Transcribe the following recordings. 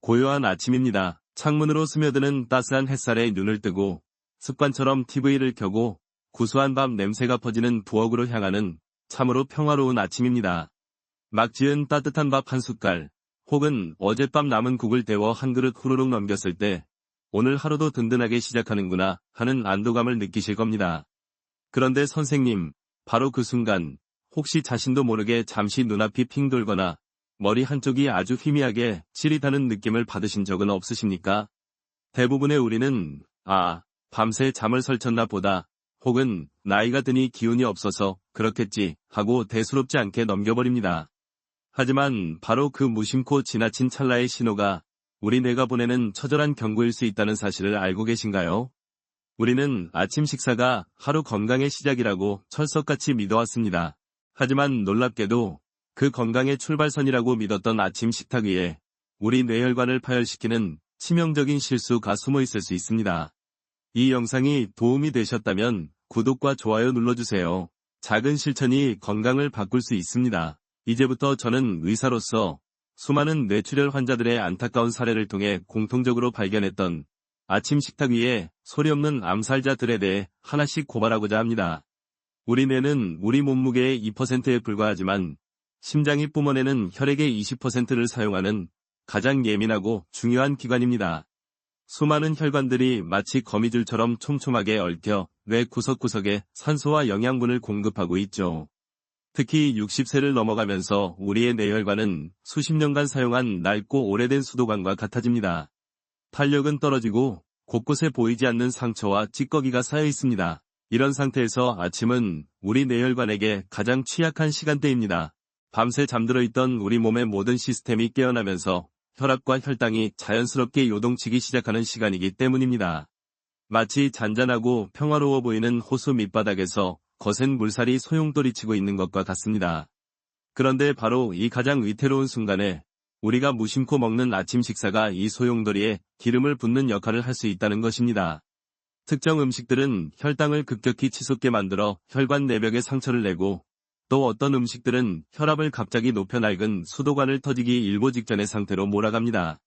고요한 아침입니다. 창문으로 스며드는 따스한 햇살에 눈을 뜨고 습관처럼 TV를 켜고 구수한 밥 냄새가 퍼지는 부엌으로 향하는 참으로 평화로운 아침입니다. 막 지은 따뜻한 밥 한 숟갈, 혹은 어젯밤 남은 국을 데워 한 그릇 후루룩 넘겼을 때 오늘 하루도 든든하게 시작하는구나 하는 안도감을 느끼실 겁니다. 그런데 선생님, 바로 그 순간 혹시 자신도 모르게 잠시 눈앞이 핑 돌거나 머리 한쪽이 아주 희미하게 찌릿하는 느낌을 받으신 적은 없으십니까? 대부분의 우리는 밤새 잠을 설쳤나 보다, 혹은 나이가 드니 기운이 없어서 그렇겠지 하고 대수롭지 않게 넘겨버립니다. 하지만 바로 그 무심코 지나친 찰나의 신호가 우리 뇌가 보내는 처절한 경고일 수 있다는 사실을 알고 계신가요? 우리는 아침 식사가 하루 건강의 시작이라고 철석같이 믿어왔습니다. 하지만 놀랍게도 그 건강의 출발선이라고 믿었던 아침 식탁 위에 우리 뇌혈관을 파열시키는 치명적인 실수가 숨어 있을 수 있습니다. 이 영상이 도움이 되셨다면 구독과 좋아요 눌러주세요. 작은 실천이 건강을 바꿀 수 있습니다. 이제부터 저는 의사로서 수많은 뇌출혈 환자들의 안타까운 사례를 통해 공통적으로 발견했던 아침 식탁 위에 소리 없는 암살자들에 대해 하나씩 고발하고자 합니다. 우리 뇌는 우리 몸무게의 2%에 불과하지만 심장이 뿜어내는 혈액의 20%를 사용하는 가장 예민하고 중요한 기관입니다. 수많은 혈관들이 마치 거미줄처럼 촘촘하게 얽혀 뇌 구석구석에 산소와 영양분을 공급하고 있죠. 특히 60세를 넘어가면서 우리의 뇌혈관은 수십 년간 사용한 낡고 오래된 수도관과 같아집니다. 탄력은 떨어지고 곳곳에 보이지 않는 상처와 찌꺼기가 쌓여 있습니다. 이런 상태에서 아침은 우리 뇌혈관에게 가장 취약한 시간대입니다. 밤새 잠들어 있던 우리 몸의 모든 시스템이 깨어나면서 혈압과 혈당이 자연스럽게 요동치기 시작하는 시간이기 때문입니다. 마치 잔잔하고 평화로워 보이는 호수 밑바닥에서 거센 물살이 소용돌이치고 있는 것과 같습니다. 그런데 바로 이 가장 위태로운 순간에 우리가 무심코 먹는 아침 식사가 이 소용돌이에 기름을 붓는 역할을 할 수 있다는 것입니다. 특정 음식들은 혈당을 급격히 치솟게 만들어 혈관 내벽에 상처를 내고, 또 어떤 음식들은 혈압을 갑자기 높여 낡은 수도관을 터지기 일보 직전의 상태로 몰아갑니다.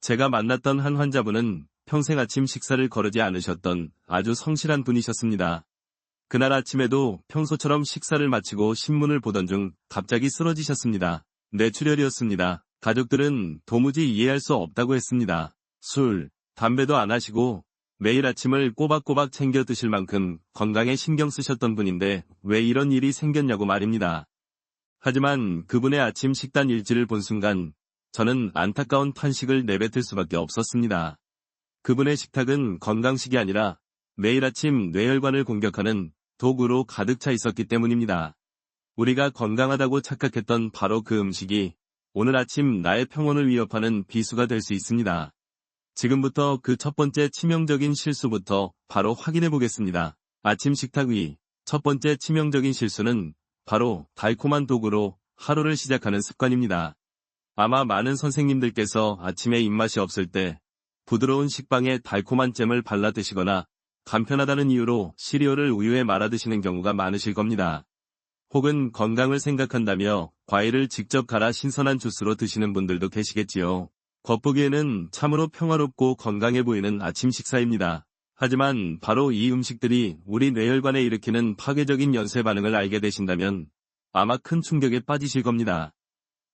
제가 만났던 한 환자분은 평생 아침 식사를 거르지 않으셨던 아주 성실한 분이셨습니다. 그날 아침에도 평소처럼 식사를 마치고 신문을 보던 중 갑자기 쓰러지셨습니다. 뇌출혈이었습니다. 가족들은 도무지 이해할 수 없다고 했습니다. 술, 담배도 안 하시고 매일 아침을 꼬박꼬박 챙겨 드실 만큼 건강에 신경 쓰셨던 분인데 왜 이런 일이 생겼냐고 말입니다. 하지만 그분의 아침 식단 일지를 본 순간 저는 안타까운 탄식을 내뱉을 수밖에 없었습니다. 그분의 식탁은 건강식이 아니라 매일 아침 뇌혈관을 공격하는 도구로 가득 차 있었기 때문입니다. 우리가 건강하다고 착각했던 바로 그 음식이 오늘 아침 나의 평온을 위협하는 비수가 될 수 있습니다. 지금부터 그 첫 번째 치명적인 실수부터 바로 확인해 보겠습니다. 아침 식탁 위 첫 번째 치명적인 실수는 바로 달콤한 도구로 하루를 시작하는 습관입니다. 아마 많은 선생님들께서 아침에 입맛이 없을 때 부드러운 식빵에 달콤한 잼을 발라 드시거나 간편하다는 이유로 시리얼을 우유에 말아 드시는 경우가 많으실 겁니다. 혹은 건강을 생각한다며 과일을 직접 갈아 신선한 주스로 드시는 분들도 계시겠지요. 겉보기에는 참으로 평화롭고 건강해 보이는 아침 식사입니다. 하지만 바로 이 음식들이 우리 뇌혈관에 일으키는 파괴적인 연쇄 반응을 알게 되신다면 아마 큰 충격에 빠지실 겁니다.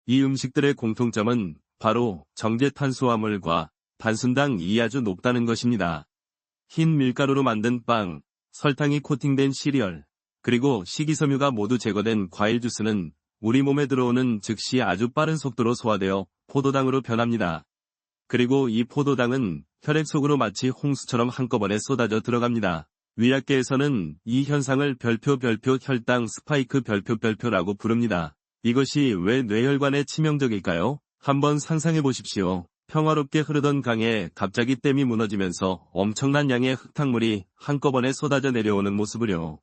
이 음식들의 공통점은 바로 정제 탄수화물과 단순당이 아주 높다는 것입니다. 흰 밀가루로 만든 빵, 설탕이 코팅된 시리얼, 그리고 식이섬유가 모두 제거된 과일 주스는 우리 몸에 들어오는 즉시 아주 빠른 속도로 소화되어 포도당으로 변합니다. 그리고 이 포도당은 혈액 속으로 마치 홍수처럼 한꺼번에 쏟아져 들어갑니다. 위약계에서는 이 현상을 별표 혈당 스파이크 별표라고 부릅니다. 이것이 왜 뇌혈관에 치명적일까요? 한번 상상해 보십시오. 평화롭게 흐르던 강에 갑자기 댐이 무너지면서 엄청난 양의 흙탕물이 한꺼번에 쏟아져 내려오는 모습을요.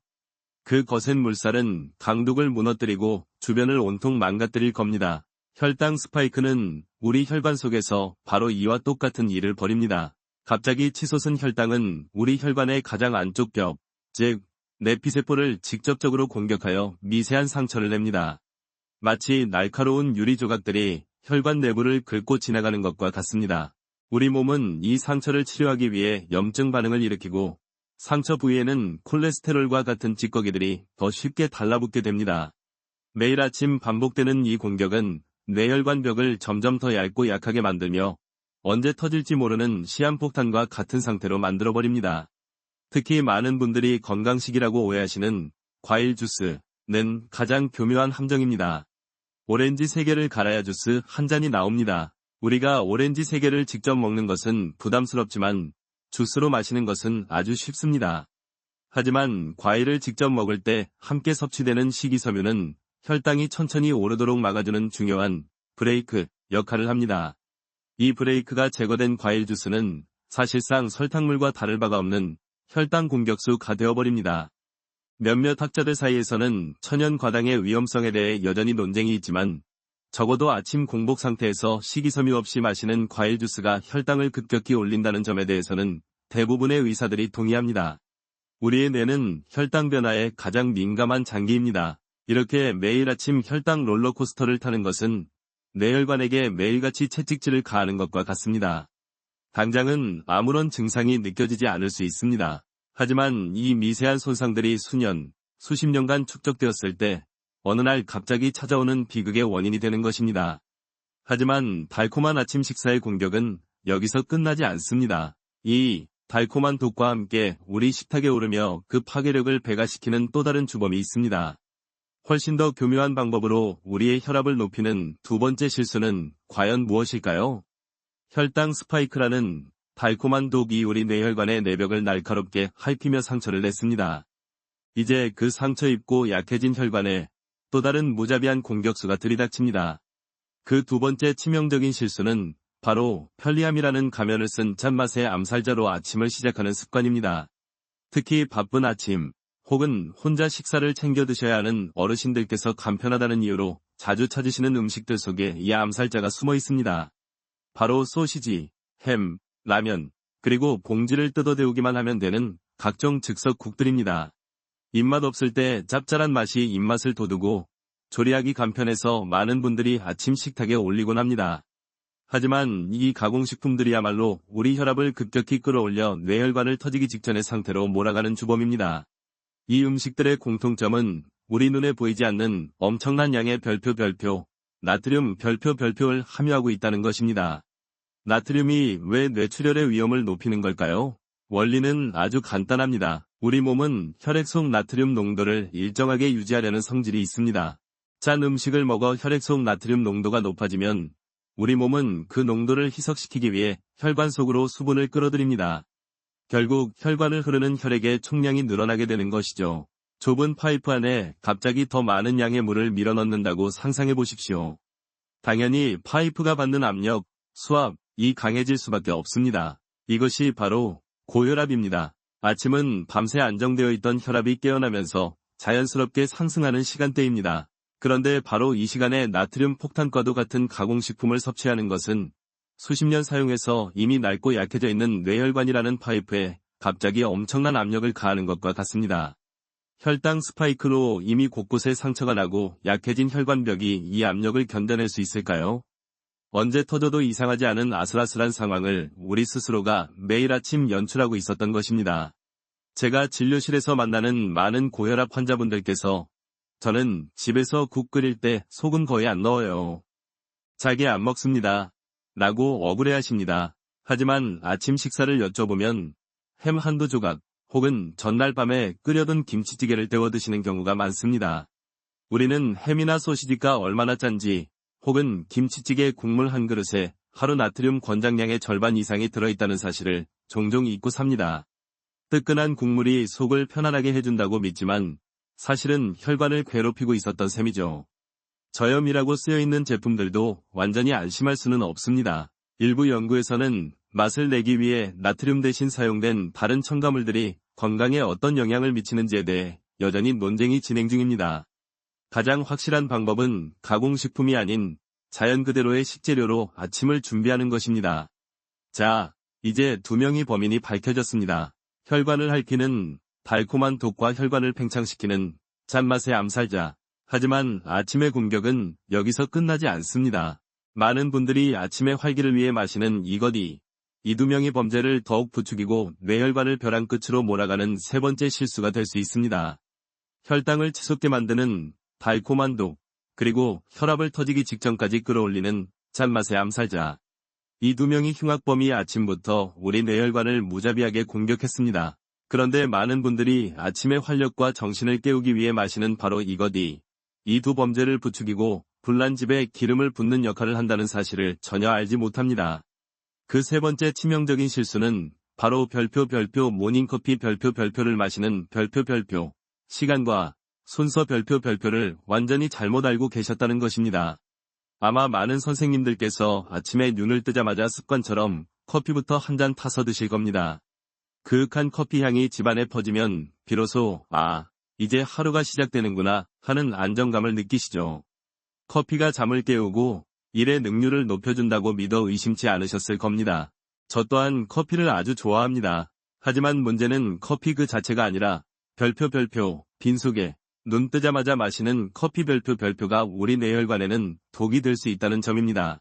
그 거센 물살은 강둑을 무너뜨리고 주변을 온통 망가뜨릴 겁니다. 혈당 스파이크는 우리 혈관 속에서 바로 이와 똑같은 일을 벌입니다. 갑자기 치솟은 혈당은 우리 혈관의 가장 안쪽 벽, 즉 내피세포를 직접적으로 공격하여 미세한 상처를 냅니다. 마치 날카로운 유리 조각들이 혈관 내부를 긁고 지나가는 것과 같습니다. 우리 몸은 이 상처를 치료하기 위해 염증 반응을 일으키고 상처 부위에는 콜레스테롤과 같은 찌꺼기들이 더 쉽게 달라붙게 됩니다. 매일 아침 반복되는 이 공격은 뇌혈관 벽을 점점 더 얇고 약하게 만들며 언제 터질지 모르는 시한폭탄과 같은 상태로 만들어버립니다. 특히 많은 분들이 건강식이라고 오해하시는 과일 주스는 가장 교묘한 함정입니다. 오렌지 3개를 갈아야 주스 한 잔이 나옵니다. 우리가 오렌지 3개를 직접 먹는 것은 부담스럽지만 주스로 마시는 것은 아주 쉽습니다. 하지만 과일을 직접 먹을 때 함께 섭취되는 식이섬유는 혈당이 천천히 오르도록 막아주는 중요한 브레이크 역할을 합니다. 이 브레이크가 제거된 과일 주스는 사실상 설탕물과 다를 바가 없는 혈당 공격수가 되어버립니다. 몇몇 학자들 사이에서는 천연 과당의 위험성에 대해 여전히 논쟁이 있지만 적어도 아침 공복 상태에서 식이섬유 없이 마시는 과일 주스가 혈당을 급격히 올린다는 점에 대해서는 대부분의 의사들이 동의합니다. 우리의 뇌는 혈당 변화에 가장 민감한 장기입니다. 이렇게 매일 아침 혈당 롤러코스터를 타는 것은 뇌혈관에게 매일같이 채찍질을 가하는 것과 같습니다. 당장은 아무런 증상이 느껴지지 않을 수 있습니다. 하지만 이 미세한 손상들이 수년, 수십 년간 축적되었을 때 어느 날 갑자기 찾아오는 비극의 원인이 되는 것입니다. 하지만 달콤한 아침 식사의 공격은 여기서 끝나지 않습니다. 이 달콤한 독과 함께 우리 식탁에 오르며 그 파괴력을 배가시키는 또 다른 주범이 있습니다. 훨씬 더 교묘한 방법으로 우리의 혈압을 높이는 두 번째 실수는 과연 무엇일까요? 혈당 스파이크라는 달콤한 독이 우리 뇌혈관의 내벽을 날카롭게 핥히며 상처를 냈습니다. 이제 그 상처 입고 약해진 혈관에 또 다른 무자비한 공격수가 들이닥칩니다. 그 두 번째 치명적인 실수는 바로 편리함이라는 가면을 쓴 짠맛의 암살자로 아침을 시작하는 습관입니다. 특히 바쁜 아침 혹은 혼자 식사를 챙겨 드셔야 하는 어르신들께서 간편하다는 이유로 자주 찾으시는 음식들 속에 이 암살자가 숨어 있습니다. 바로 소시지, 햄, 라면, 그리고 봉지를 뜯어 데우기만 하면 되는 각종 즉석국들입니다. 입맛 없을 때 짭짤한 맛이 입맛을 돋우고 조리하기 간편해서 많은 분들이 아침 식탁에 올리곤 합니다. 하지만 이 가공식품들이야말로 우리 혈압을 급격히 끌어올려 뇌혈관을 터지기 직전의 상태로 몰아가는 주범입니다. 이 음식들의 공통점은 우리 눈에 보이지 않는 엄청난 양의 별표, 나트륨 별표를 함유하고 있다는 것입니다. 나트륨이 왜 뇌출혈의 위험을 높이는 걸까요? 원리는 아주 간단합니다. 우리 몸은 혈액 속 나트륨 농도를 일정하게 유지하려는 성질이 있습니다. 짠 음식을 먹어 혈액 속 나트륨 농도가 높아지면 우리 몸은 그 농도를 희석시키기 위해 혈관 속으로 수분을 끌어들입니다. 결국 혈관을 흐르는 혈액의 총량이 늘어나게 되는 것이죠. 좁은 파이프 안에 갑자기 더 많은 양의 물을 밀어넣는다고 상상해 보십시오. 당연히 파이프가 받는 압력, 수압이 강해질 수밖에 없습니다. 이것이 바로 고혈압입니다. 아침은 밤새 안정되어 있던 혈압이 깨어나면서 자연스럽게 상승하는 시간대입니다. 그런데 바로 이 시간에 나트륨 폭탄과도 같은 가공식품을 섭취하는 것은 수십 년 사용해서 이미 낡고 약해져 있는 뇌혈관이라는 파이프에 갑자기 엄청난 압력을 가하는 것과 같습니다. 혈당 스파이크로 이미 곳곳에 상처가 나고 약해진 혈관벽이 이 압력을 견뎌낼 수 있을까요? 언제 터져도 이상하지 않은 아슬아슬한 상황을 우리 스스로가 매일 아침 연출하고 있었던 것입니다. 제가 진료실에서 만나는 많은 고혈압 환자분들께서 저는 집에서 국 끓일 때 소금 거의 안 넣어요. 잘게 안 먹습니다. 라고 억울해하십니다. 하지만 아침 식사를 여쭤보면 햄 한두 조각 혹은 전날 밤에 끓여둔 김치찌개를 데워 드시는 경우가 많습니다. 우리는 햄이나 소시지가 얼마나 짠지 혹은 김치찌개 국물 한 그릇에 하루 나트륨 권장량의 절반 이상이 들어있다는 사실을 종종 잊고 삽니다. 뜨끈한 국물이 속을 편안하게 해준다고 믿지만 사실은 혈관을 괴롭히고 있었던 셈이죠. 저염이라고 쓰여있는 제품들도 완전히 안심할 수는 없습니다. 일부 연구에서는 맛을 내기 위해 나트륨 대신 사용된 다른 첨가물들이 건강에 어떤 영향을 미치는지에 대해 여전히 논쟁이 진행 중입니다. 가장 확실한 방법은 가공식품이 아닌 자연 그대로의 식재료로 아침을 준비하는 것입니다. 자, 이제 두 명의 범인이 밝혀졌습니다. 혈관을 핥히는 달콤한 독과 혈관을 팽창시키는 짠맛의 암살자. 하지만 아침의 공격은 여기서 끝나지 않습니다. 많은 분들이 아침의 활기를 위해 마시는 이것이 이 두 명의 범죄를 더욱 부추기고 뇌혈관을 벼랑 끝으로 몰아가는 세 번째 실수가 될 수 있습니다. 혈당을 치솟게 만드는 달콤한 독, 그리고 혈압을 터지기 직전까지 끌어올리는 짠맛의 암살자. 이 두 명의 흉악범이 아침부터 우리 뇌혈관을 무자비하게 공격했습니다. 그런데 많은 분들이 아침의 활력과 정신을 깨우기 위해 마시는 바로 이것이 이 두 범죄를 부추기고 불난집에 기름을 붓는 역할을 한다는 사실을 전혀 알지 못합니다. 그 세 번째 치명적인 실수는 바로 별표 모닝커피 별표를 마시는 별표 시간과 순서 별표를 완전히 잘못 알고 계셨다는 것입니다. 아마 많은 선생님들께서 아침에 눈을 뜨자마자 습관처럼 커피부터 한 잔 타서 드실 겁니다. 그윽한 커피 향이 집안에 퍼지면 비로소 이제 하루가 시작되는구나 하는 안정감을 느끼시죠. 커피가 잠을 깨우고 일의 능률을 높여준다고 믿어 의심치 않으셨을 겁니다. 저 또한 커피를 아주 좋아합니다. 하지만 문제는 커피 그 자체가 아니라 별표 빈속에 눈 뜨자마자 마시는 커피 별표가 우리 뇌혈관에는 독이 될 수 있다는 점입니다.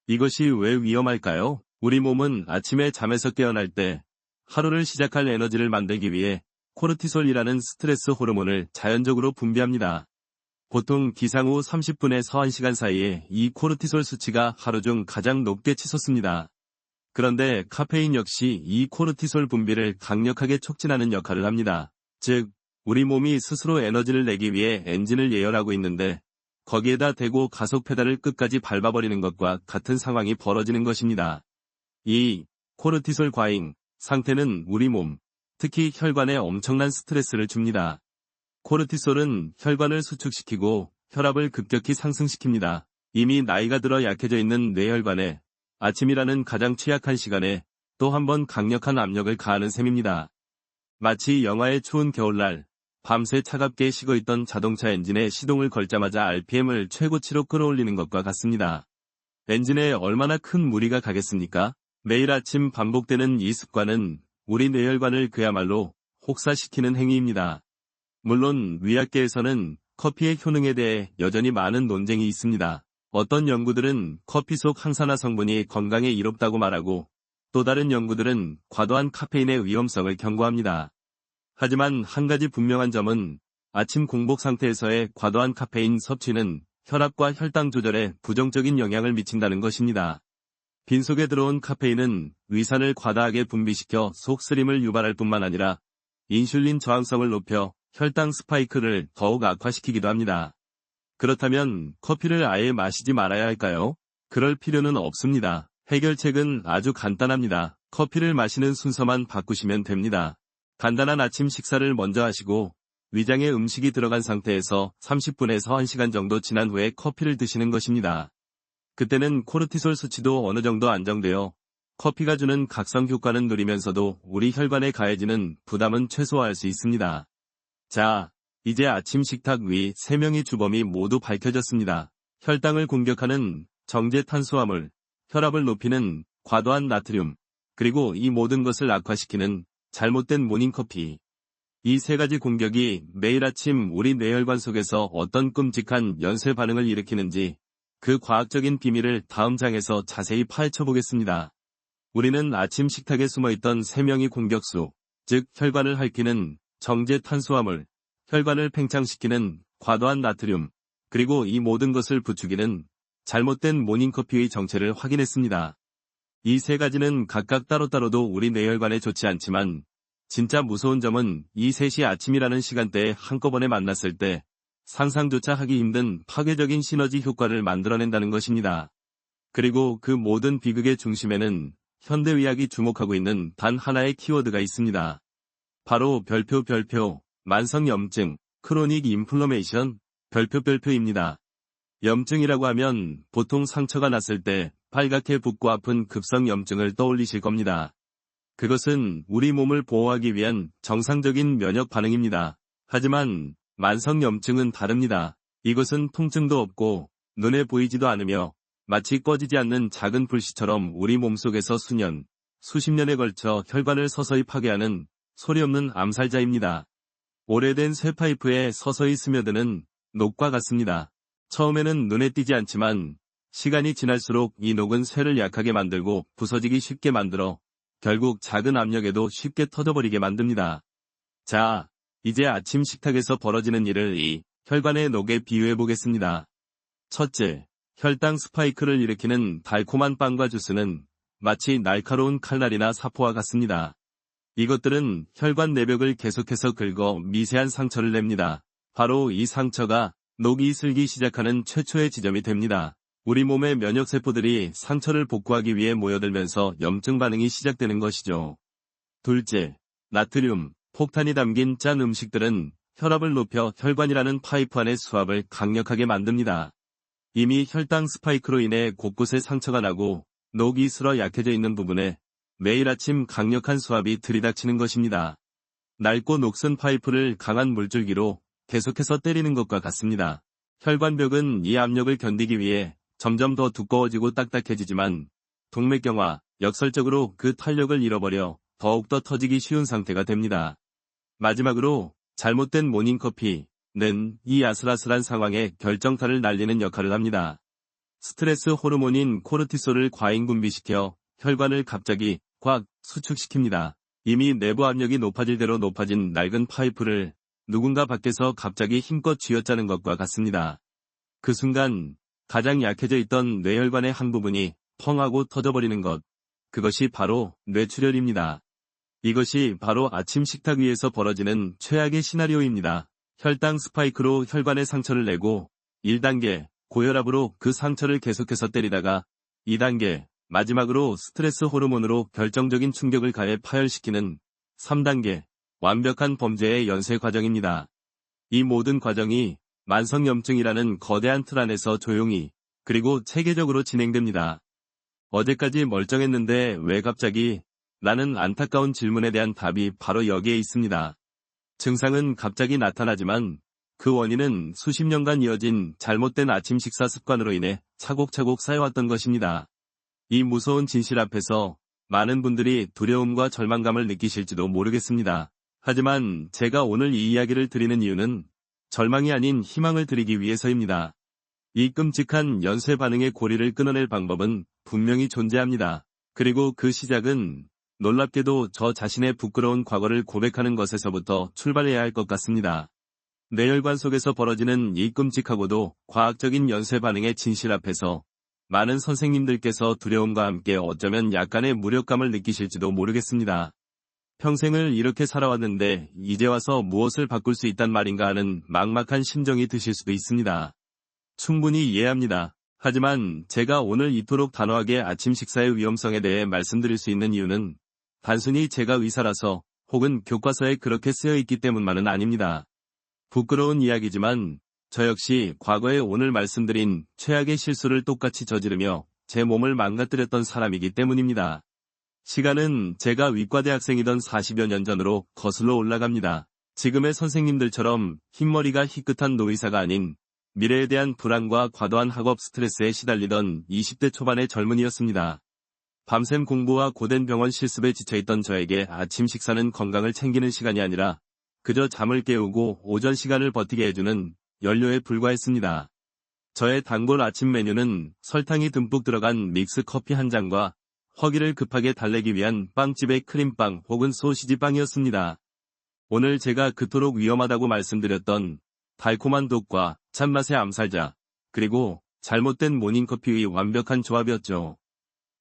이것이 왜 위험할까요? 우리 몸은 아침에 잠에서 깨어날 때 하루를 시작할 에너지를 만들기 위해 코르티솔이라는 스트레스 호르몬을 자연적으로 분비합니다. 보통 기상 후 30분에서 1시간 사이에 이 코르티솔 수치가 하루 중 가장 높게 치솟습니다. 그런데 카페인 역시 이 코르티솔 분비를 강력하게 촉진하는 역할을 합니다. 즉, 우리 몸이 스스로 에너지를 내기 위해 엔진을 예열하고 있는데 거기에다 대고 가속 페달을 끝까지 밟아버리는 것과 같은 상황이 벌어지는 것입니다. 이 코르티솔 과잉 상태는 우리 몸, 특히 혈관에 엄청난 스트레스를 줍니다. 코르티솔은 혈관을 수축시키고 혈압을 급격히 상승시킵니다. 이미 나이가 들어 약해져 있는 뇌혈관에 아침이라는 가장 취약한 시간에 또 한 번 강력한 압력을 가하는 셈입니다. 마치 영하의 추운 겨울날 밤새 차갑게 식어있던 자동차 엔진에 시동을 걸자마자 RPM을 최고치로 끌어올리는 것과 같습니다. 엔진에 얼마나 큰 무리가 가겠습니까? 매일 아침 반복되는 이 습관은 우리 뇌혈관을 그야말로 혹사시키는 행위입니다. 물론 의학계에서는 커피의 효능에 대해 여전히 많은 논쟁이 있습니다. 어떤 연구들은 커피 속 항산화 성분이 건강에 이롭다고 말하고 또 다른 연구들은 과도한 카페인의 위험성을 경고합니다. 하지만 한 가지 분명한 점은 아침 공복 상태에서의 과도한 카페인 섭취는 혈압과 혈당 조절에 부정적인 영향을 미친다는 것입니다. 빈속에 들어온 카페인은 위산을 과다하게 분비시켜 속쓰림을 유발할 뿐만 아니라 인슐린 저항성을 높여 혈당 스파이크를 더욱 악화시키기도 합니다. 그렇다면 커피를 아예 마시지 말아야 할까요? 그럴 필요는 없습니다. 해결책은 아주 간단합니다. 커피를 마시는 순서만 바꾸시면 됩니다. 간단한 아침 식사를 먼저 하시고 위장에 음식이 들어간 상태에서 30분에서 1시간 정도 지난 후에 커피를 드시는 것입니다. 그때는 코르티솔 수치도 어느 정도 안정되어 커피가 주는 각성 효과는 누리면서도 우리 혈관에 가해지는 부담은 최소화할 수 있습니다. 자, 이제 아침 식탁 위 3명의 주범이 모두 밝혀졌습니다. 혈당을 공격하는 정제 탄수화물, 혈압을 높이는 과도한 나트륨, 그리고 이 모든 것을 악화시키는 잘못된 모닝커피. 이 세 가지 공격이 매일 아침 우리 뇌혈관 속에서 어떤 끔찍한 연쇄 반응을 일으키는지 그 과학적인 비밀을 다음 장에서 자세히 파헤쳐 보겠습니다. 우리는 아침 식탁에 숨어있던 3명의 공격수, 즉 혈관을 핥히는 정제 탄수화물, 혈관을 팽창시키는 과도한 나트륨, 그리고 이 모든 것을 부추기는 잘못된 모닝커피의 정체를 확인했습니다. 이 세 가지는 각각 따로따로도 우리 뇌혈관에 좋지 않지만 진짜 무서운 점은 이 셋이 아침이라는 시간대에 한꺼번에 만났을 때 상상조차 하기 힘든 파괴적인 시너지 효과를 만들어낸다는 것입니다. 그리고 그 모든 비극의 중심에는 현대의학이 주목하고 있는 단 하나의 키워드가 있습니다. 바로 별표 만성염증, 크로닉 인플러메이션, 별표입니다. 염증이라고 하면 보통 상처가 났을 때 빨갛게 붓고 아픈 급성염증을 떠올리실 겁니다. 그것은 우리 몸을 보호하기 위한 정상적인 면역 반응입니다. 하지만 만성염증은 다릅니다. 이것은 통증도 없고 눈에 보이지도 않으며 마치 꺼지지 않는 작은 불씨처럼 우리 몸속에서 수년, 수십 년에 걸쳐 혈관을 서서히 파괴하는 소리 없는 암살자입니다. 오래된 쇠파이프에 서서히 스며드는 녹과 같습니다. 처음에는 눈에 띄지 않지만 시간이 지날수록 이 녹은 쇠를 약하게 만들고 부서지기 쉽게 만들어 결국 작은 압력에도 쉽게 터져버리게 만듭니다. 자, 이제 아침 식탁에서 벌어지는 일을 이 혈관의 녹에 비유해 보겠습니다. 첫째, 혈당 스파이크를 일으키는 달콤한 빵과 주스는 마치 날카로운 칼날이나 사포와 같습니다. 이것들은 혈관 내벽을 계속해서 긁어 미세한 상처를 냅니다. 바로 이 상처가 녹이 슬기 시작하는 최초의 지점이 됩니다. 우리 몸의 면역세포들이 상처를 복구하기 위해 모여들면서 염증 반응이 시작되는 것이죠. 둘째, 나트륨, 폭탄이 담긴 짠 음식들은 혈압을 높여 혈관이라는 파이프 안의 수압을 강력하게 만듭니다. 이미 혈당 스파이크로 인해 곳곳에 상처가 나고 녹이 슬어 약해져 있는 부분에 매일 아침 강력한 수압이 들이닥치는 것입니다. 낡고 녹슨 파이프를 강한 물줄기로 계속해서 때리는 것과 같습니다. 혈관벽은 이 압력을 견디기 위해 점점 더 두꺼워지고 딱딱해지지만 동맥경화, 역설적으로 그 탄력을 잃어버려 더욱더 터지기 쉬운 상태가 됩니다. 마지막으로 잘못된 모닝커피는 이 아슬아슬한 상황에 결정타를 날리는 역할을 합니다. 스트레스 호르몬인 코르티솔을 과잉 분비시켜 혈관을 갑자기 꽉 수축시킵니다. 이미 내부 압력이 높아질 대로 높아진 낡은 파이프를 누군가 밖에서 갑자기 힘껏 쥐어짜는 것과 같습니다. 그 순간 가장 약해져 있던 뇌혈관의 한 부분이 펑 하고 터져버리는 것. 그것이 바로 뇌출혈입니다. 이것이 바로 아침 식탁 위에서 벌어지는 최악의 시나리오입니다. 혈당 스파이크로 혈관에 상처를 내고 1단계 고혈압으로 그 상처를 계속해서 때리다가 2단계 마지막으로 스트레스 호르몬으로 결정적인 충격을 가해 파열시키는 3단계 완벽한 범죄의 연쇄 과정입니다. 이 모든 과정이 만성염증이라는 거대한 틀 안에서 조용히 그리고 체계적으로 진행됩니다. 어제까지 멀쩡했는데 왜 갑자기? 라는 안타까운 질문에 대한 답이 바로 여기에 있습니다. 증상은 갑자기 나타나지만 그 원인은 수십 년간 이어진 잘못된 아침 식사 습관으로 인해 차곡차곡 쌓여왔던 것입니다. 이 무서운 진실 앞에서 많은 분들이 두려움과 절망감을 느끼실지도 모르겠습니다. 하지만 제가 오늘 이 이야기를 드리는 이유는 절망이 아닌 희망을 드리기 위해서입니다. 이 끔찍한 연쇄 반응의 고리를 끊어낼 방법은 분명히 존재합니다. 그리고 그 시작은 놀랍게도 저 자신의 부끄러운 과거를 고백하는 것에서부터 출발해야 할 것 같습니다. 뇌혈관 속에서 벌어지는 이 끔찍하고도 과학적인 연쇄 반응의 진실 앞에서 많은 선생님들께서 두려움과 함께 어쩌면 약간의 무력감을 느끼실지도 모르겠습니다. 평생을 이렇게 살아왔는데 이제 와서 무엇을 바꿀 수 있단 말인가 하는 막막한 심정이 드실 수도 있습니다. 충분히 이해합니다. 하지만 제가 오늘 이토록 단호하게 아침 식사의 위험성에 대해 말씀드릴 수 있는 이유는 단순히 제가 의사라서 혹은 교과서에 그렇게 쓰여 있기 때문만은 아닙니다. 부끄러운 이야기지만 저 역시 과거에 오늘 말씀드린 최악의 실수를 똑같이 저지르며 제 몸을 망가뜨렸던 사람이기 때문입니다. 시간은 제가 위과대학생이던 40여 년 전으로 거슬러 올라갑니다. 지금의 선생님들처럼 흰머리가 희끗한 노의사가 아닌 미래에 대한 불안과 과도한 학업 스트레스에 시달리던 20대 초반의 젊은이였습니다. 밤샘 공부와 고된 병원 실습에 지쳐있던 저에게 아침 식사는 건강을 챙기는 시간이 아니라 그저 잠을 깨우고 오전 시간을 버티게 해주는 연료에 불과했습니다. 저의 단골 아침 메뉴는 설탕이 듬뿍 들어간 믹스 커피 한 잔과 허기를 급하게 달래기 위한 빵집의 크림빵 혹은 소시지 빵이었습니다. 오늘 제가 그토록 위험하다고 말씀드렸던 달콤한 독과 찬맛의 암살자, 그리고 잘못된 모닝커피의 완벽한 조합이었죠.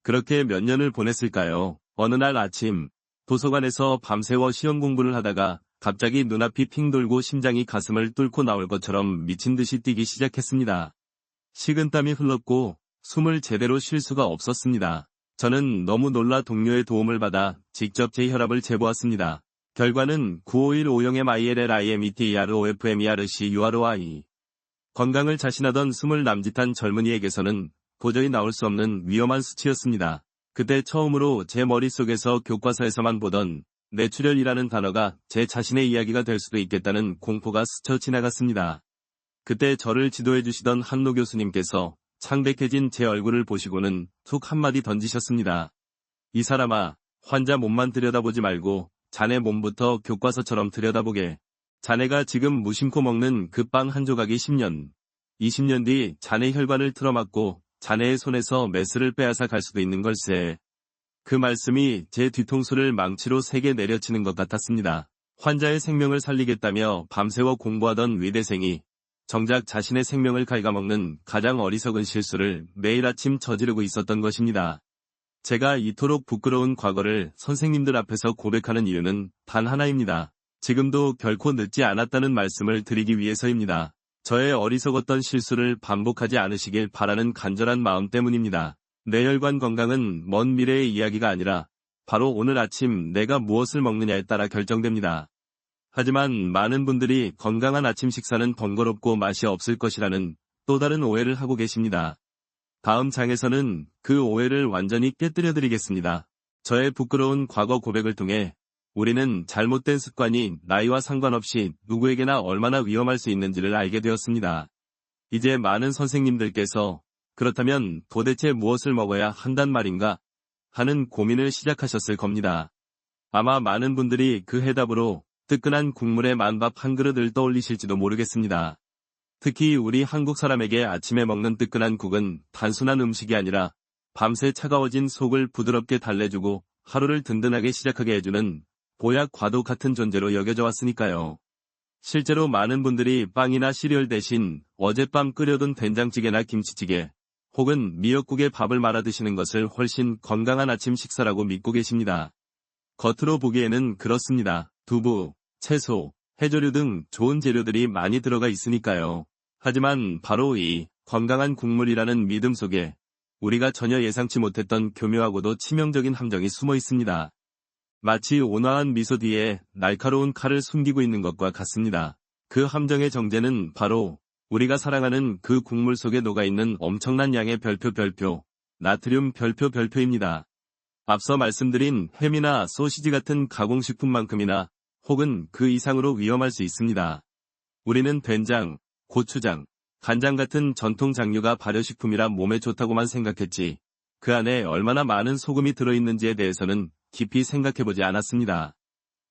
그렇게 몇 년을 보냈을까요? 어느 날 아침, 도서관에서 밤새워 시험 공부를 하다가 갑자기 눈앞이 핑 돌고 심장이 가슴을 뚫고 나올 것처럼 미친 듯이 뛰기 시작했습니다. 식은땀이 흘렀고 숨을 제대로 쉴 수가 없었습니다. 저는 너무 놀라 동료의 도움을 받아 직접 제 혈압을 재보았습니다. 결과는 951-5MILLIMETEROFMERCUROI. 건강을 자신하던 20 남짓한 젊은이에게서는 도저히 나올 수 없는 위험한 수치였습니다. 그때 처음으로 제 머릿속에서 교과서에서만 보던 뇌출혈이라는 단어가 제 자신의 이야기가 될 수도 있겠다는 공포가 스쳐 지나갔습니다. 그때 저를 지도해 주시던 한노 교수님께서 창백해진 제 얼굴을 보시고는 툭 한마디 던지셨습니다. 이 사람아, 환자 몸만 들여다보지 말고 자네 몸부터 교과서처럼 들여다보게. 자네가 지금 무심코 먹는 그 빵 한 조각이 10년, 20년 뒤 자네 혈관을 틀어막고 자네의 손에서 메스를 빼앗아 갈 수도 있는 걸세. 그 말씀이 제 뒤통수를 망치로 세게 내려치는 것 같았습니다. 환자의 생명을 살리겠다며 밤새워 공부하던 위대생이 정작 자신의 생명을 갉아먹는 가장 어리석은 실수를 매일 아침 저지르고 있었던 것입니다. 제가 이토록 부끄러운 과거를 선생님들 앞에서 고백하는 이유는 단 하나입니다. 지금도 결코 늦지 않았다는 말씀을 드리기 위해서입니다. 저의 어리석었던 실수를 반복하지 않으시길 바라는 간절한 마음 때문입니다. 뇌혈관 건강은 먼 미래의 이야기가 아니라 바로 오늘 아침 내가 무엇을 먹느냐에 따라 결정됩니다. 하지만 많은 분들이 건강한 아침 식사는 번거롭고 맛이 없을 것이라는 또 다른 오해를 하고 계십니다. 다음 장에서는 그 오해를 완전히 깨뜨려 드리겠습니다. 저의 부끄러운 과거 고백을 통해 우리는 잘못된 습관이 나이와 상관없이 누구에게나 얼마나 위험할 수 있는지를 알게 되었습니다. 이제 많은 선생님들께서 그렇다면 도대체 무엇을 먹어야 한단 말인가 하는 고민을 시작하셨을 겁니다. 아마 많은 분들이 그 해답으로 뜨끈한 국물에 만밥 한 그릇을 떠올리실지도 모르겠습니다. 특히 우리 한국 사람에게 아침에 먹는 뜨끈한 국은 단순한 음식이 아니라 밤새 차가워진 속을 부드럽게 달래주고 하루를 든든하게 시작하게 해주는 보약 과도 같은 존재로 여겨져 왔으니까요. 실제로 많은 분들이 빵이나 시리얼 대신 어젯밤 끓여둔 된장찌개나 김치찌개 혹은 미역국에 밥을 말아 드시는 것을 훨씬 건강한 아침 식사라고 믿고 계십니다. 겉으로 보기에는 그렇습니다. 두부, 채소, 해조류 등 좋은 재료들이 많이 들어가 있으니까요. 하지만 바로 이 건강한 국물이라는 믿음 속에 우리가 전혀 예상치 못했던 교묘하고도 치명적인 함정이 숨어 있습니다. 마치 온화한 미소 뒤에 날카로운 칼을 숨기고 있는 것과 같습니다. 그 함정의 정제는 바로 우리가 사랑하는 그 국물 속에 녹아있는 엄청난 양의 별표, 나트륨 별표입니다. 앞서 말씀드린 햄이나 소시지 같은 가공식품만큼이나 혹은 그 이상으로 위험할 수 있습니다. 우리는 된장, 고추장, 간장 같은 전통 장류가 발효식품이라 몸에 좋다고만 생각했지 그 안에 얼마나 많은 소금이 들어있는지에 대해서는 깊이 생각해보지 않았습니다.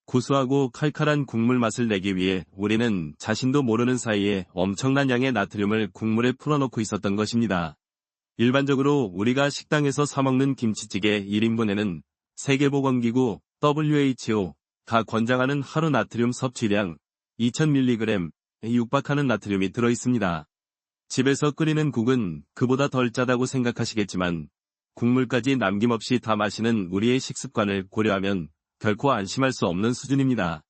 고소하고 칼칼한 국물 맛을 내기 위해 우리는 자신도 모르는 사이에 엄청난 양의 나트륨을 국물에 풀어놓고 있었던 것입니다. 일반적으로 우리가 식당에서 사먹는 김치찌개 1인분에는 세계보건기구 WHO가 권장하는 하루 나트륨 섭취량 2000mg에 육박하는 나트륨이 들어있습니다. 집에서 끓이는 국은 그보다 덜 짜다고 생각하시겠지만 국물까지 남김없이 다 마시는 우리의 식습관을 고려하면 결코 안심할 수 없는 수준입니다.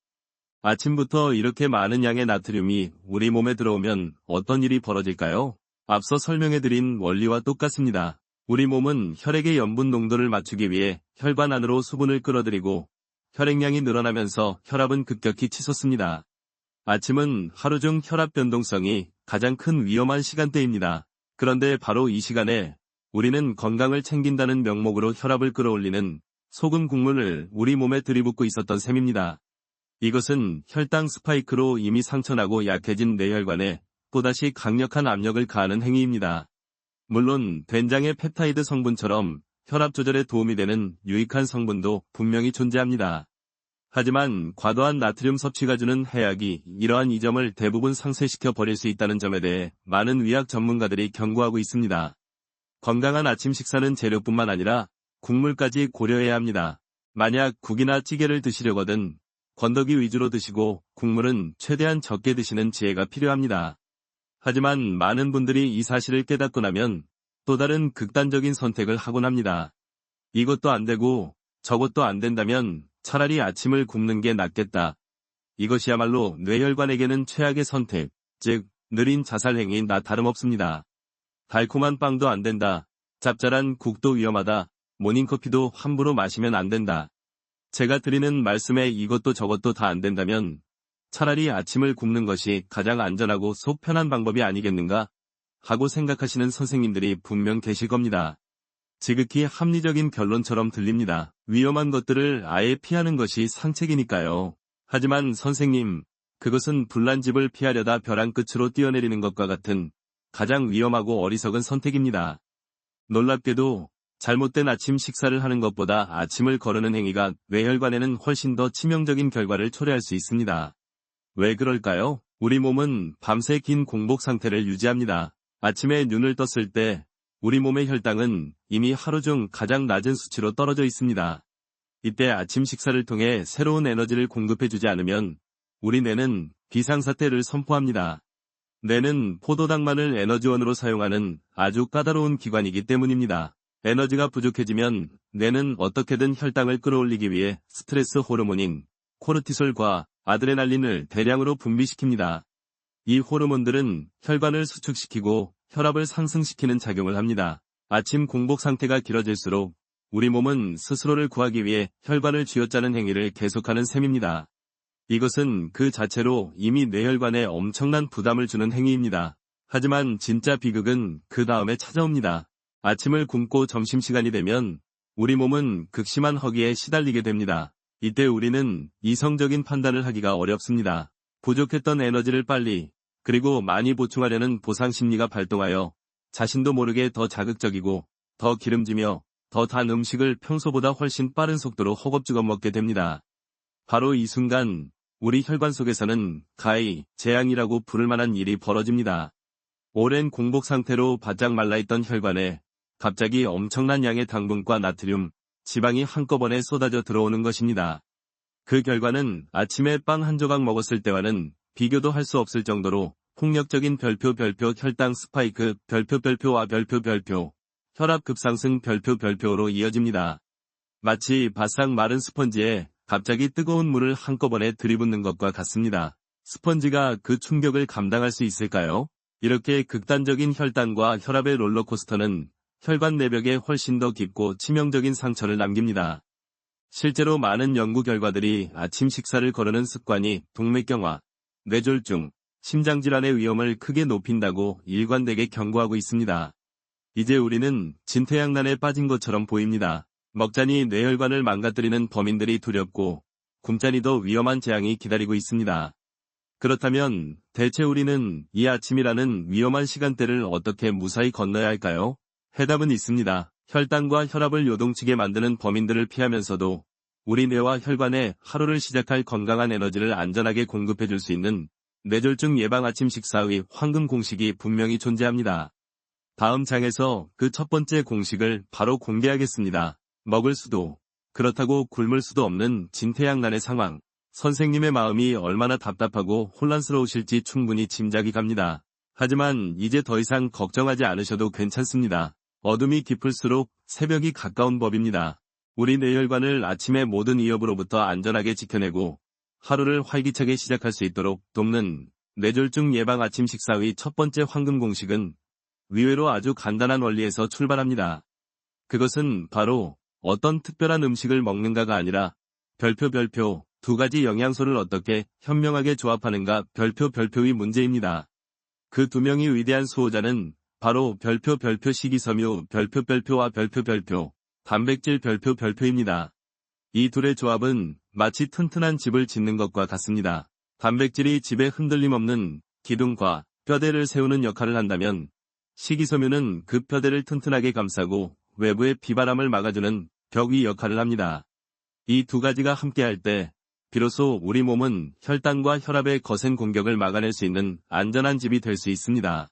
아침부터 이렇게 많은 양의 나트륨이 우리 몸에 들어오면 어떤 일이 벌어질까요? 앞서 설명해드린 원리와 똑같습니다. 우리 몸은 혈액의 염분 농도를 맞추기 위해 혈관 안으로 수분을 끌어들이고 혈액량이 늘어나면서 혈압은 급격히 치솟습니다. 아침은 하루 중 혈압 변동성이 가장 큰 위험한 시간대입니다. 그런데 바로 이 시간에 우리는 건강을 챙긴다는 명목으로 혈압을 끌어올리는 소금 국물을 우리 몸에 들이붓고 있었던 셈입니다. 이것은 혈당 스파이크로 이미 상처나고 약해진 뇌혈관에 또다시 강력한 압력을 가하는 행위입니다. 물론 된장의 펩타이드 성분처럼 혈압 조절에 도움이 되는 유익한 성분도 분명히 존재합니다. 하지만 과도한 나트륨 섭취가 주는 해악이 이러한 이점을 대부분 상쇄시켜 버릴 수 있다는 점에 대해 많은 위약 전문가들이 경고하고 있습니다. 건강한 아침 식사는 재료뿐만 아니라 국물까지 고려해야 합니다. 만약 국이나 찌개를 드시려거든 건더기 위주로 드시고 국물은 최대한 적게 드시는 지혜가 필요합니다. 하지만 많은 분들이 이 사실을 깨닫고 나면 또 다른 극단적인 선택을 하곤 합니다. 이것도 안 되고 저것도 안 된다면 차라리 아침을 굶는 게 낫겠다. 이것이야말로 뇌혈관에게는 최악의 선택, 즉 느린 자살 행위나 다름없습니다. 달콤한 빵도 안 된다. 짭짤한 국도 위험하다. 모닝커피도 함부로 마시면 안 된다. 제가 드리는 말씀에 이것도 저것도 다 안 된다면 차라리 아침을 굶는 것이 가장 안전하고 속 편한 방법이 아니겠는가 하고 생각하시는 선생님들이 분명 계실 겁니다. 지극히 합리적인 결론처럼 들립니다. 위험한 것들을 아예 피하는 것이 상책이니까요. 하지만 선생님, 그것은 불난집을 피하려다 벼랑 끝으로 뛰어내리는 것과 같은 가장 위험하고 어리석은 선택입니다. 놀랍게도 잘못된 아침 식사를 하는 것보다 아침을 거르는 행위가 뇌혈관에는 훨씬 더 치명적인 결과를 초래할 수 있습니다. 왜 그럴까요? 우리 몸은 밤새 긴 공복 상태를 유지합니다. 아침에 눈을 떴을 때 우리 몸의 혈당은 이미 하루 중 가장 낮은 수치로 떨어져 있습니다. 이때 아침 식사를 통해 새로운 에너지를 공급해주지 않으면 우리 뇌는 비상사태를 선포합니다. 뇌는 포도당만을 에너지원으로 사용하는 아주 까다로운 기관이기 때문입니다. 에너지가 부족해지면 뇌는 어떻게든 혈당을 끌어올리기 위해 스트레스 호르몬인 코르티솔과 아드레날린을 대량으로 분비시킵니다. 이 호르몬들은 혈관을 수축시키고 혈압을 상승시키는 작용을 합니다. 아침 공복 상태가 길어질수록 우리 몸은 스스로를 구하기 위해 혈관을 쥐어짜는 행위를 계속하는 셈입니다. 이것은 그 자체로 이미 뇌혈관에 엄청난 부담을 주는 행위입니다. 하지만 진짜 비극은 그 다음에 찾아옵니다. 아침을 굶고 점심시간이 되면 우리 몸은 극심한 허기에 시달리게 됩니다. 이때 우리는 이성적인 판단을 하기가 어렵습니다. 부족했던 에너지를 빨리 그리고 많이 보충하려는 보상 심리가 발동하여 자신도 모르게 더 자극적이고 더 기름지며 더 단 음식을 평소보다 훨씬 빠른 속도로 허겁지겁 먹게 됩니다. 바로 이 순간 우리 혈관 속에서는 가히 재앙이라고 부를 만한 일이 벌어집니다. 오랜 공복 상태로 바짝 말라있던 혈관에 갑자기 엄청난 양의 당분과 나트륨, 지방이 한꺼번에 쏟아져 들어오는 것입니다. 그 결과는 아침에 빵 한 조각 먹었을 때와는 비교도 할 수 없을 정도로 폭력적인 별표 혈당 스파이크 별표와 별표 혈압 급상승 별표로 이어집니다. 마치 바싹 마른 스펀지에 갑자기 뜨거운 물을 한꺼번에 들이붓는 것과 같습니다. 스펀지가 그 충격을 감당할 수 있을까요? 이렇게 극단적인 혈당과 혈압의 롤러코스터는 혈관 내벽에 훨씬 더 깊고 치명적인 상처를 남깁니다. 실제로 많은 연구 결과들이 아침 식사를 거르는 습관이 동맥경화, 뇌졸중, 심장질환의 위험을 크게 높인다고 일관되게 경고하고 있습니다. 이제 우리는 진퇴양난에 빠진 것처럼 보입니다. 먹자니 뇌혈관을 망가뜨리는 범인들이 두렵고 굶자니 더 위험한 재앙이 기다리고 있습니다. 그렇다면 대체 우리는 이 아침이라는 위험한 시간대를 어떻게 무사히 건너야 할까요? 해답은 있습니다. 혈당과 혈압을 요동치게 만드는 범인들을 피하면서도 우리 뇌와 혈관에 하루를 시작할 건강한 에너지를 안전하게 공급해줄 수 있는 뇌졸중 예방 아침 식사의 황금 공식이 분명히 존재합니다. 다음 장에서 그 첫 번째 공식을 바로 공개하겠습니다. 먹을 수도, 그렇다고 굶을 수도 없는 진퇴양난의 상황. 선생님의 마음이 얼마나 답답하고 혼란스러우실지 충분히 짐작이 갑니다. 하지만 이제 더 이상 걱정하지 않으셔도 괜찮습니다. 어둠이 깊을수록 새벽이 가까운 법입니다. 우리 뇌혈관을 아침의 모든 위협으로부터 안전하게 지켜내고 하루를 활기차게 시작할 수 있도록 돕는 뇌졸중 예방 아침 식사의 첫 번째 황금 공식은 의외로 아주 간단한 원리에서 출발합니다. 그것은 바로 어떤 특별한 음식을 먹는가가 아니라 별표 두 가지 영양소를 어떻게 현명하게 조합하는가 별표의 문제입니다. 그 두 명의 위대한 수호자는 바로 별표 식이섬유 별표와 별표 단백질 별표입니다. 이 둘의 조합은 마치 튼튼한 집을 짓는 것과 같습니다. 단백질이 집에 흔들림 없는 기둥과 뼈대를 세우는 역할을 한다면 식이섬유는 그 뼈대를 튼튼하게 감싸고 외부의 비바람을 막아주는 벽 위 역할을 합니다. 이 두 가지가 함께할 때 비로소 우리 몸은 혈당과 혈압의 거센 공격을 막아낼 수 있는 안전한 집이 될 수 있습니다.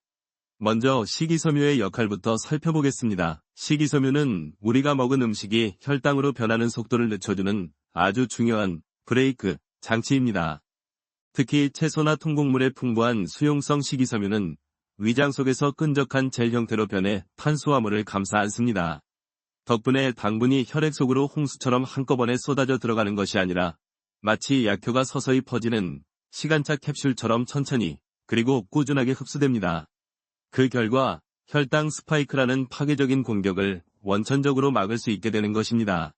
먼저 식이섬유의 역할부터 살펴보겠습니다. 식이섬유는 우리가 먹은 음식이 혈당으로 변하는 속도를 늦춰주는 아주 중요한 브레이크 장치입니다. 특히 채소나 통곡물의 풍부한 수용성 식이섬유는 위장 속에서 끈적한 젤 형태로 변해 탄수화물을 감싸 안습니다. 덕분에 당분이 혈액 속으로 홍수처럼 한꺼번에 쏟아져 들어가는 것이 아니라 마치 약효가 서서히 퍼지는 시간차 캡슐처럼 천천히 그리고 꾸준하게 흡수됩니다. 그 결과 혈당 스파이크라는 파괴적인 공격을 원천적으로 막을 수 있게 되는 것입니다.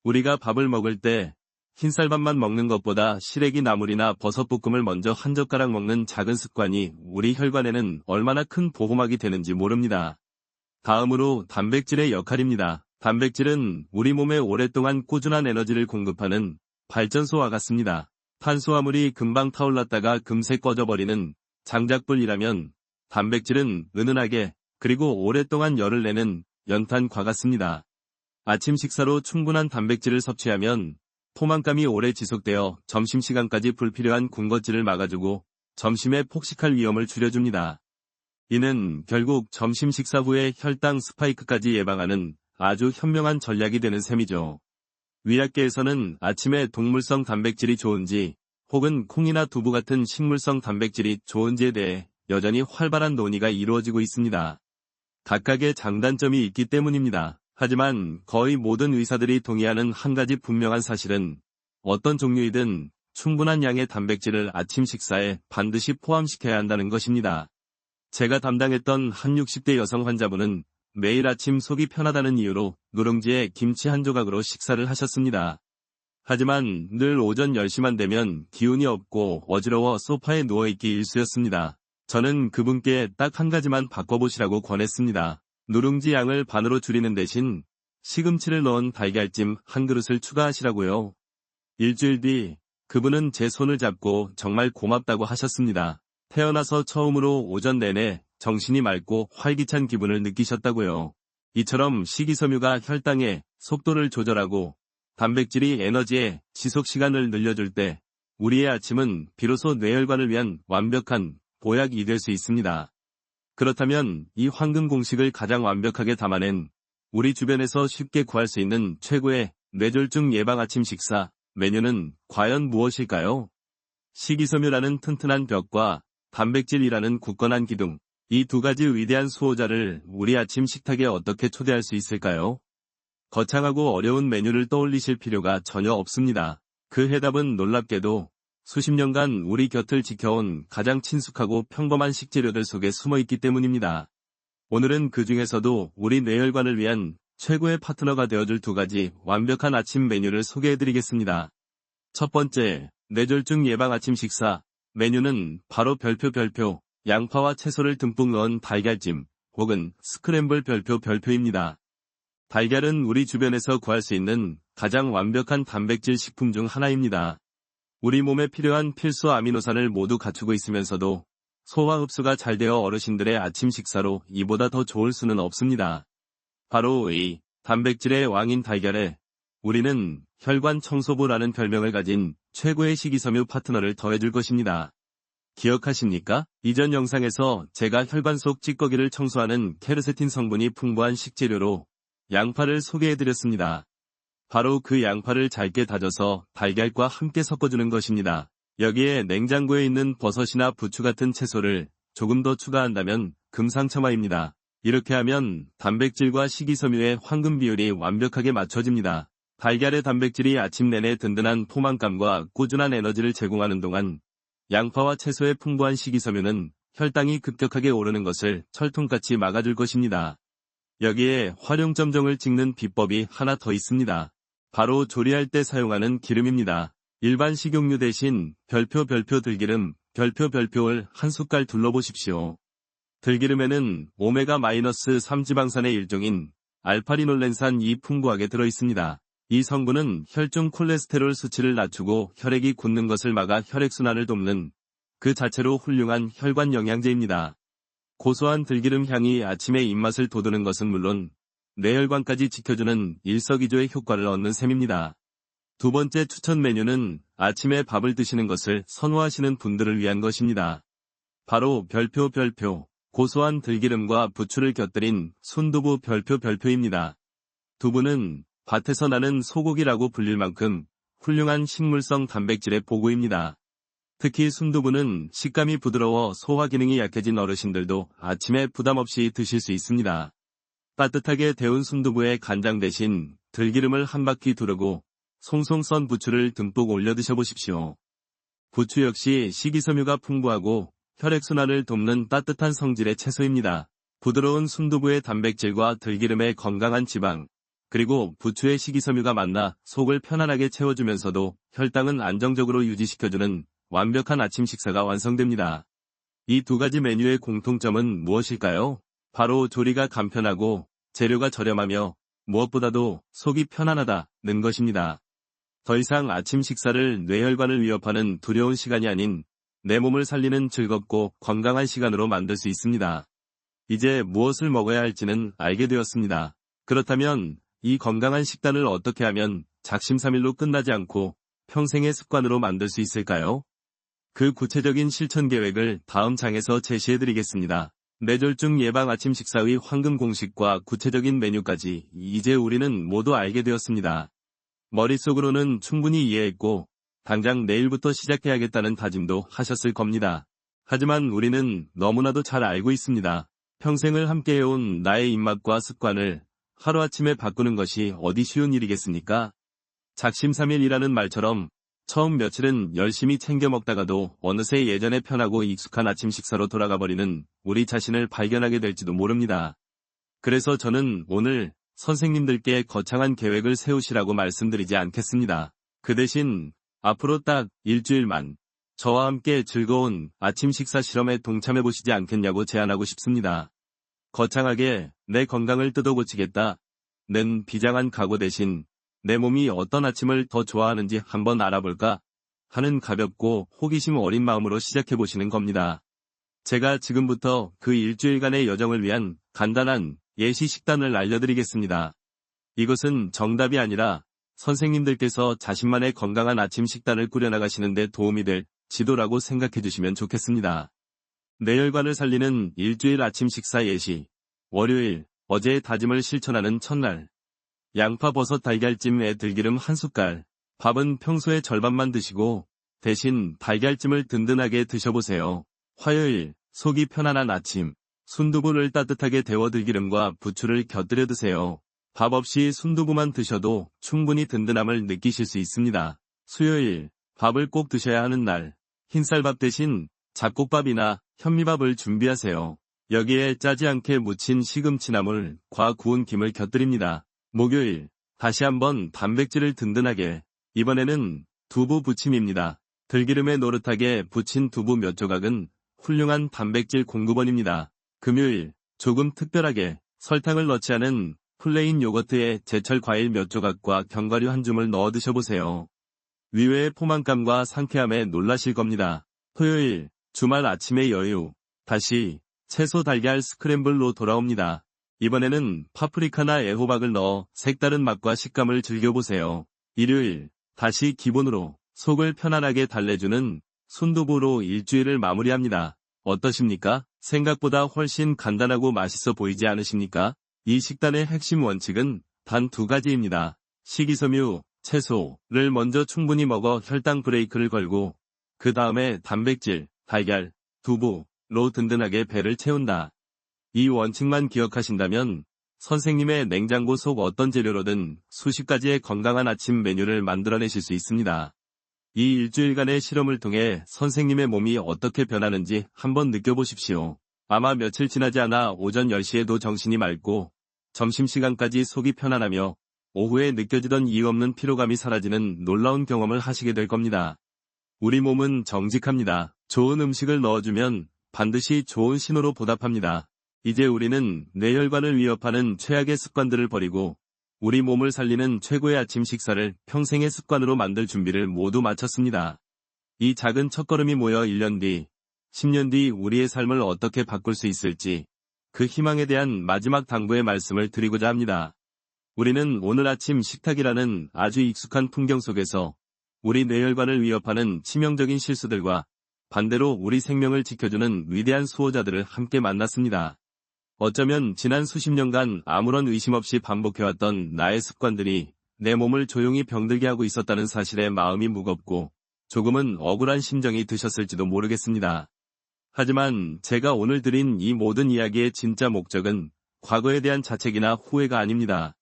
우리가 밥을 먹을 때 흰쌀밥만 먹는 것보다 시래기 나물이나 버섯볶음을 먼저 한 젓가락 먹는 작은 습관이 우리 혈관에는 얼마나 큰 보호막이 되는지 모릅니다. 다음으로 단백질의 역할입니다. 단백질은 우리 몸에 오랫동안 꾸준한 에너지를 공급하는 발전소와 같습니다. 탄수화물이 금방 타올랐다가 금세 꺼져버리는 장작불이라면 단백질은 은은하게 그리고 오랫동안 열을 내는 연탄과 같습니다. 아침 식사로 충분한 단백질을 섭취하면 포만감이 오래 지속되어 점심시간까지 불필요한 군것질을 막아주고 점심에 폭식할 위험을 줄여줍니다. 이는 결국 점심 식사 후에 혈당 스파이크까지 예방하는 아주 현명한 전략이 되는 셈이죠. 의학계에서는 아침에 동물성 단백질이 좋은지 혹은 콩이나 두부 같은 식물성 단백질이 좋은지에 대해 여전히 활발한 논의가 이루어지고 있습니다. 각각의 장단점이 있기 때문입니다. 하지만 거의 모든 의사들이 동의하는 한 가지 분명한 사실은 어떤 종류이든 충분한 양의 단백질을 아침 식사에 반드시 포함시켜야 한다는 것입니다. 제가 담당했던 한 60대 여성 환자분은 매일 아침 속이 편하다는 이유로 누룽지에 김치 한 조각으로 식사를 하셨습니다. 하지만 늘 오전 10시만 되면 기운이 없고 어지러워 소파에 누워있기 일쑤였습니다. 저는 그분께 딱 한 가지만 바꿔보시라고 권했습니다. 누룽지 양을 반으로 줄이는 대신 시금치를 넣은 달걀찜 한 그릇을 추가하시라고요. 일주일 뒤 그분은 제 손을 잡고 정말 고맙다고 하셨습니다. 태어나서 처음으로 오전 내내 정신이 맑고 활기찬 기분을 느끼셨다고요. 이처럼 식이섬유가 혈당의 속도를 조절하고 단백질이 에너지의 지속 시간을 늘려줄 때 우리의 아침은 비로소 뇌혈관을 위한 완벽한 보약이 될 수 있습니다. 그렇다면 이 황금 공식을 가장 완벽하게 담아낸 우리 주변에서 쉽게 구할 수 있는 최고의 뇌졸중 예방 아침 식사 메뉴는 과연 무엇일까요? 식이섬유라는 튼튼한 벽과 단백질이라는 굳건한 기둥, 이 두 가지 위대한 수호자를 우리 아침 식탁에 어떻게 초대할 수 있을까요? 거창하고 어려운 메뉴를 떠올리실 필요가 전혀 없습니다. 그 해답은 놀랍게도 수십 년간 우리 곁을 지켜온 가장 친숙하고 평범한 식재료들 속에 숨어있기 때문입니다. 오늘은 그 중에서도 우리 뇌혈관을 위한 최고의 파트너가 되어줄 두 가지 완벽한 아침 메뉴를 소개해드리겠습니다. 첫 번째, 뇌졸중 예방 아침 식사. 메뉴는 바로 별표 양파와 채소를 듬뿍 넣은 달걀찜 혹은 스크램블 별표입니다. 달걀은 우리 주변에서 구할 수 있는 가장 완벽한 단백질 식품 중 하나입니다. 우리 몸에 필요한 필수 아미노산을 모두 갖추고 있으면서도 소화 흡수가 잘 되어 어르신들의 아침 식사로 이보다 더 좋을 수는 없습니다. 바로 이 단백질의 왕인 달걀에 우리는 혈관 청소부라는 별명을 가진 최고의 식이섬유 파트너를 더해줄 것입니다. 기억하십니까? 이전 영상에서 제가 혈관 속 찌꺼기를 청소하는 케르세틴 성분이 풍부한 식재료로 양파를 소개해드렸습니다. 바로 그 양파를 잘게 다져서 달걀과 함께 섞어주는 것입니다. 여기에 냉장고에 있는 버섯이나 부추 같은 채소를 조금 더 추가한다면 금상첨화입니다. 이렇게 하면 단백질과 식이섬유의 황금 비율이 완벽하게 맞춰집니다. 달걀의 단백질이 아침 내내 든든한 포만감과 꾸준한 에너지를 제공하는 동안 양파와 채소의 풍부한 식이섬유는 혈당이 급격하게 오르는 것을 철통같이 막아줄 것입니다. 여기에 활용점정을 찍는 비법이 하나 더 있습니다. 바로 조리할 때 사용하는 기름입니다. 일반 식용유 대신 별표 들기름 별표를 한 숟갈 둘러보십시오. 들기름에는 오메가-3 지방산의 일종인 알파리놀렌산이 풍부하게 들어있습니다. 이 성분은 혈중 콜레스테롤 수치를 낮추고 혈액이 굳는 것을 막아 혈액순환을 돕는 그 자체로 훌륭한 혈관 영양제입니다. 고소한 들기름 향이 아침의 입맛을 돋우는 것은 물론 뇌혈관까지 지켜주는 일석이조의 효과를 얻는 셈입니다. 두 번째 추천 메뉴는 아침에 밥을 드시는 것을 선호하시는 분들을 위한 것입니다. 바로 별표 고소한 들기름과 부추를 곁들인 순두부 별표입니다. 두부는 밭에서 나는 소고기라고 불릴 만큼 훌륭한 식물성 단백질의 보고입니다. 특히 순두부는 식감이 부드러워 소화 기능이 약해진 어르신들도 아침에 부담 없이 드실 수 있습니다. 따뜻하게 데운 순두부에 간장 대신 들기름을 한 바퀴 두르고 송송 썬 부추를 듬뿍 올려 드셔보십시오. 부추 역시 식이섬유가 풍부하고 혈액순환을 돕는 따뜻한 성질의 채소입니다. 부드러운 순두부의 단백질과 들기름의 건강한 지방, 그리고 부추의 식이섬유가 만나 속을 편안하게 채워주면서도 혈당은 안정적으로 유지시켜주는 완벽한 아침 식사가 완성됩니다. 이 두 가지 메뉴의 공통점은 무엇일까요? 바로 조리가 간편하고 재료가 저렴하며 무엇보다도 속이 편안하다는 것입니다. 더 이상 아침 식사를 뇌혈관을 위협하는 두려운 시간이 아닌 내 몸을 살리는 즐겁고 건강한 시간으로 만들 수 있습니다. 이제 무엇을 먹어야 할지는 알게 되었습니다. 그렇다면 이 건강한 식단을 어떻게 하면 작심삼일로 끝나지 않고 평생의 습관으로 만들 수 있을까요? 그 구체적인 실천 계획을 다음 장에서 제시해드리겠습니다. 뇌졸중 예방 아침 식사의 황금 공식과 구체적인 메뉴까지 이제 우리는 모두 알게 되었습니다. 머릿속으로는 충분히 이해했고 당장 내일부터 시작해야겠다는 다짐도 하셨을 겁니다. 하지만 우리는 너무나도 잘 알고 있습니다. 평생을 함께해온 나의 입맛과 습관을 하루아침에 바꾸는 것이 어디 쉬운 일이겠습니까? 작심삼일이라는 말처럼 처음 며칠은 열심히 챙겨 먹다가도 어느새 예전에 편하고 익숙한 아침 식사로 돌아가 버리는 우리 자신을 발견하게 될지도 모릅니다. 그래서 저는 오늘 선생님들께 거창한 계획을 세우시라고 말씀드리지 않겠습니다. 그 대신 앞으로 딱 일주일만 저와 함께 즐거운 아침 식사 실험에 동참해 보시지 않겠냐고 제안하고 싶습니다. 거창하게 내 건강을 뜯어고치겠다 는 비장한 각오 대신 내 몸이 어떤 아침을 더 좋아하는지 한번 알아볼까 하는 가볍고 호기심 어린 마음으로 시작해 보시는 겁니다. 제가 지금부터 그 일주일간의 여정을 위한 간단한 예시 식단을 알려드리겠습니다. 이것은 정답이 아니라 선생님들께서 자신만의 건강한 아침 식단을 꾸려나가시는 데 도움이 될 지도라고 생각해 주시면 좋겠습니다. 뇌혈관을 살리는 일주일 아침 식사 예시. 월요일, 어제의 다짐을 실천하는 첫날. 양파, 버섯, 달걀찜에 들기름 한 숟갈. 밥은 평소의 절반만 드시고 대신 달걀찜을 든든하게 드셔보세요. 화요일, 속이 편안한 아침. 순두부를 따뜻하게 데워 들기름과 부추를 곁들여 드세요. 밥 없이 순두부만 드셔도 충분히 든든함을 느끼실 수 있습니다. 수요일, 밥을 꼭 드셔야 하는 날. 흰쌀밥 대신 잡곡밥이나 현미밥을 준비하세요. 여기에 짜지 않게 무친 시금치나물, 과 구운 김을 곁들입니다. 목요일, 다시 한번 단백질을 든든하게. 이번에는 두부 부침입니다. 들기름에 노릇하게 부친 두부 몇 조각은 훌륭한 단백질 공급원입니다. 금요일, 조금 특별하게 설탕을 넣지 않은 플레인 요거트에 제철 과일 몇 조각과 견과류 한 줌을 넣어 드셔보세요. 위외의 포만감과 상쾌함에 놀라실 겁니다. 토요일, 주말 아침의 여유. 다시 채소 달걀 스크램블로 돌아옵니다. 이번에는 파프리카나 애호박을 넣어 색다른 맛과 식감을 즐겨보세요. 일요일, 다시 기본으로 속을 편안하게 달래주는 순두부로 일주일을 마무리합니다. 어떠십니까? 생각보다 훨씬 간단하고 맛있어 보이지 않으십니까? 이 식단의 핵심 원칙은 단 두 가지입니다. 식이섬유, 채소를 먼저 충분히 먹어 혈당 브레이크를 걸고 그 다음에 단백질, 달걀, 두부로 든든하게 배를 채운다. 이 원칙만 기억하신다면 선생님의 냉장고 속 어떤 재료로든 수십 가지의 건강한 아침 메뉴를 만들어내실 수 있습니다. 이 일주일간의 실험을 통해 선생님의 몸이 어떻게 변하는지 한번 느껴보십시오. 아마 며칠 지나지 않아 오전 10시에도 정신이 맑고 점심시간까지 속이 편안하며 오후에 느껴지던 이유 없는 피로감이 사라지는 놀라운 경험을 하시게 될 겁니다. 우리 몸은 정직합니다. 좋은 음식을 넣어주면 반드시 좋은 신호로 보답합니다. 이제 우리는 뇌혈관을 위협하는 최악의 습관들을 버리고 우리 몸을 살리는 최고의 아침 식사를 평생의 습관으로 만들 준비를 모두 마쳤습니다. 이 작은 첫걸음이 모여 1년 뒤, 10년 뒤 우리의 삶을 어떻게 바꿀 수 있을지 그 희망에 대한 마지막 당부의 말씀을 드리고자 합니다. 우리는 오늘 아침 식탁이라는 아주 익숙한 풍경 속에서 우리 뇌혈관을 위협하는 치명적인 실수들과 반대로 우리 생명을 지켜주는 위대한 수호자들을 함께 만났습니다. 어쩌면 지난 수십 년간 아무런 의심 없이 반복해왔던 나의 습관들이 내 몸을 조용히 병들게 하고 있었다는 사실에 마음이 무겁고 조금은 억울한 심정이 드셨을지도 모르겠습니다. 하지만 제가 오늘 드린 이 모든 이야기의 진짜 목적은 과거에 대한 자책이나 후회가 아닙니다.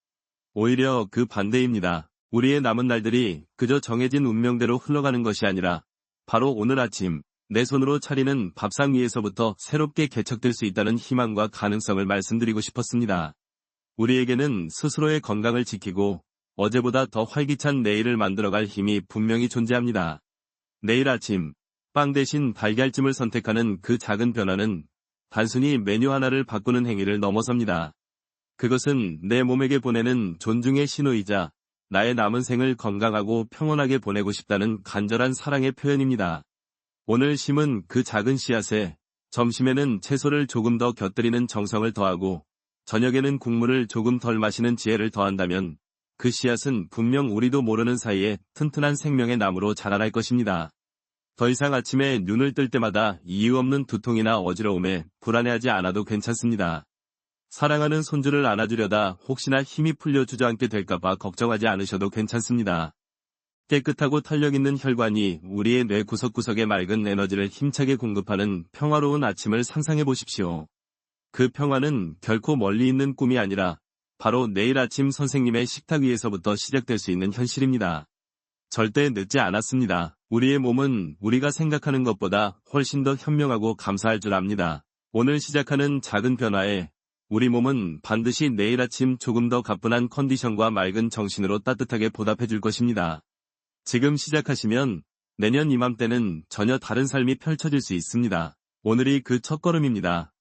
오히려 그 반대입니다. 우리의 남은 날들이 그저 정해진 운명대로 흘러가는 것이 아니라 바로 오늘 아침 내 손으로 차리는 밥상 위에서부터 새롭게 개척될 수 있다는 희망과 가능성을 말씀드리고 싶었습니다. 우리에게는 스스로의 건강을 지키고 어제보다 더 활기찬 내일을 만들어갈 힘이 분명히 존재합니다. 내일 아침 빵 대신 달걀찜을 선택하는 그 작은 변화는 단순히 메뉴 하나를 바꾸는 행위를 넘어섭니다. 그것은 내 몸에게 보내는 존중의 신호이자 나의 남은 생을 건강하고 평온하게 보내고 싶다는 간절한 사랑의 표현입니다. 오늘 심은 그 작은 씨앗에 점심에는 채소를 조금 더 곁들이는 정성을 더하고 저녁에는 국물을 조금 덜 마시는 지혜를 더한다면 그 씨앗은 분명 우리도 모르는 사이에 튼튼한 생명의 나무로 자라날 것입니다. 더 이상 아침에 눈을 뜰 때마다 이유 없는 두통이나 어지러움에 불안해하지 않아도 괜찮습니다. 사랑하는 손주를 안아주려다 혹시나 힘이 풀려 주저앉게 될까봐 걱정하지 않으셔도 괜찮습니다. 깨끗하고 탄력 있는 혈관이 우리의 뇌 구석구석에 맑은 에너지를 힘차게 공급하는 평화로운 아침을 상상해 보십시오. 그 평화는 결코 멀리 있는 꿈이 아니라 바로 내일 아침 선생님의 식탁 위에서부터 시작될 수 있는 현실입니다. 절대 늦지 않았습니다. 우리의 몸은 우리가 생각하는 것보다 훨씬 더 현명하고 감사할 줄 압니다. 오늘 시작하는 작은 변화에 우리 몸은 반드시 내일 아침 조금 더 가뿐한 컨디션과 맑은 정신으로 따뜻하게 보답해 줄 것입니다. 지금 시작하시면 내년 이맘때는 전혀 다른 삶이 펼쳐질 수 있습니다. 오늘이 그 첫걸음입니다.